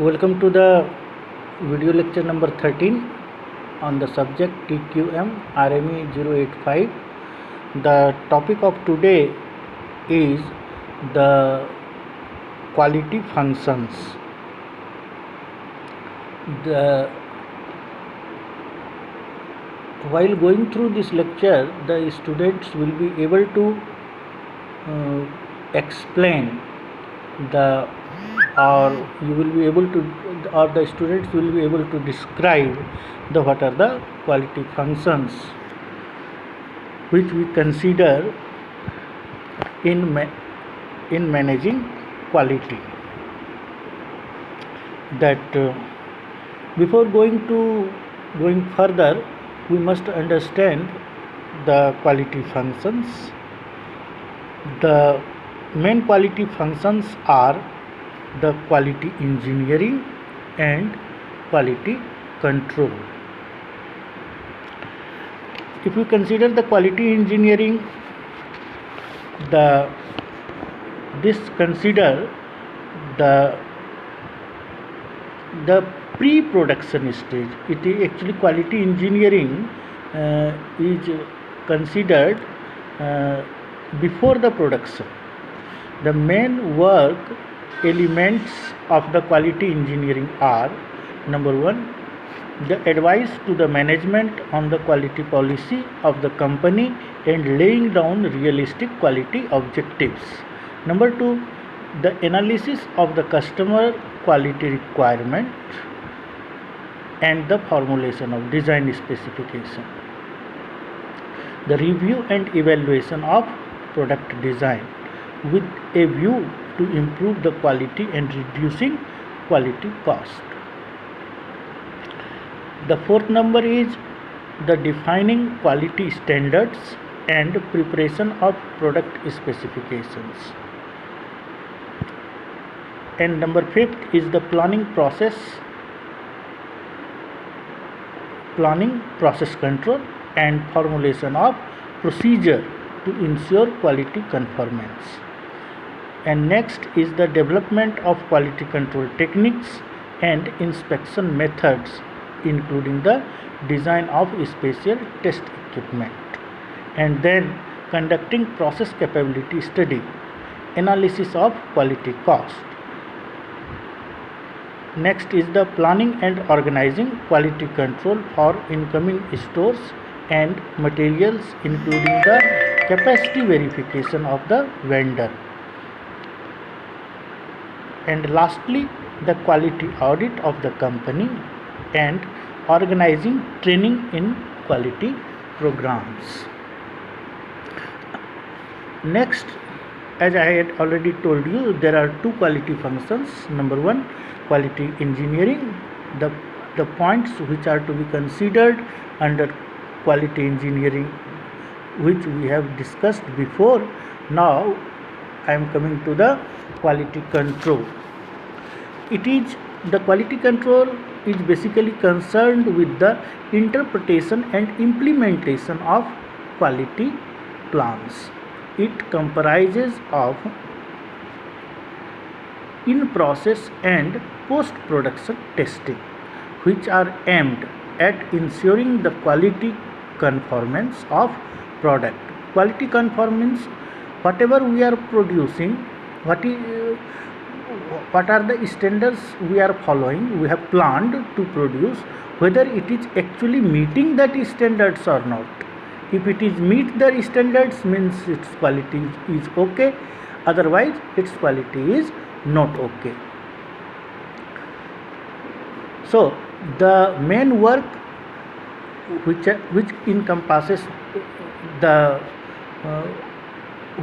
Welcome to the video lecture number 13 on the subject TQM RME 085. The topic of today is the quality functions. While going through this lecture, the students will be able to explain the students will be able to describe what are the quality functions which we consider in managing quality. Before going further, we must understand the quality functions. The main quality functions are the quality engineering and quality control. If you consider the quality engineering, consider the pre-production stage. It is actually quality engineering is considered before the production. The main work elements of the quality engineering are: number one, the advice to the management on the quality policy of the company and laying down realistic quality objectives. Number two, the analysis of the customer quality requirement and the formulation of design specification. The review and evaluation of product design with a view to improve the quality and reducing quality cost. The fourth number is the defining quality standards and preparation of product specifications. And number fifth is the planning process control and formulation of procedure to ensure quality conformance. And next is the development of quality control techniques and inspection methods, including the design of special test equipment. And then conducting process capability study, analysis of quality cost. Next is the planning and organizing quality control for incoming stores and materials, including the capacity verification of the vendor. And lastly, the quality audit of the company and organizing training in quality programs. Next, as I had already told you, there are two quality functions. Number one, quality engineering. The points which are to be considered under quality engineering, which we have discussed before. Now I am coming to the quality control. The quality control is basically concerned with the interpretation and implementation of quality plans. It comprises of in-process and post-production testing, which are aimed at ensuring the quality conformance of product. Quality conformance, whatever we are producing, what are the standards we are following, we have planned to produce, whether it is actually meeting that standards or not. If it is meet the standards, means its quality is okay, otherwise its quality is not okay. So the main work which encompasses the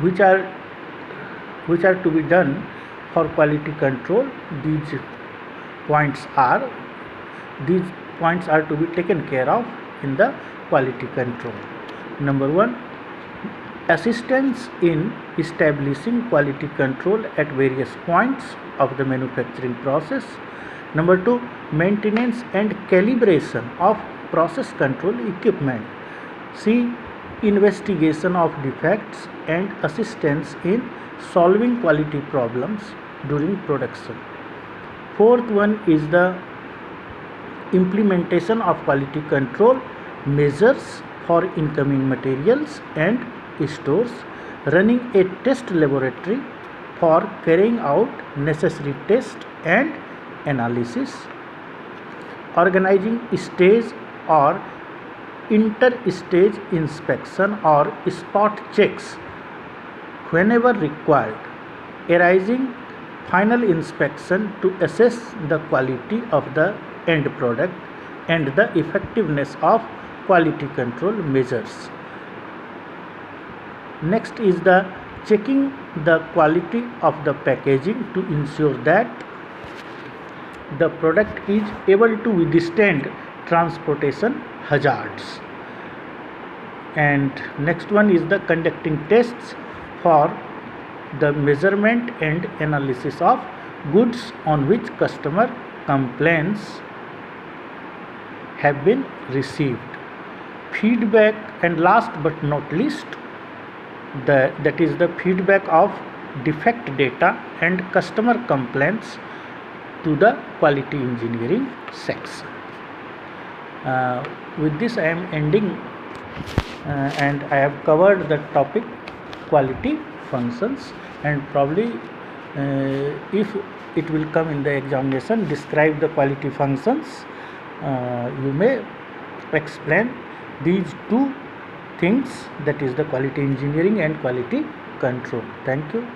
which are to be done for quality control, these points are to be taken care of in the quality control. Number one, assistance in establishing quality control at various points of the manufacturing process. Number two, maintenance and calibration of process control equipment. C, investigation of defects and assistance in solving quality problems during production. Fourth one is the implementation of quality control measures for incoming materials and stores, running a test laboratory for carrying out necessary tests and analysis, organizing stage or inter-stage inspection or spot checks whenever required, arising final inspection to assess the quality of the end product and the effectiveness of quality control measures. Next is the checking the quality of the packaging to ensure that the product is able to withstand transportation hazards. And next one is the conducting tests for the measurement and analysis of goods on which customer complaints have been received. Feedback, and last but not least, that is the feedback of defect data and customer complaints to the quality engineering section. With this I am ending, and I have covered the topic quality functions, and probably if it will come in the examination, describe the quality functions, you may explain these two things, that is the quality engineering and quality control. Thank you.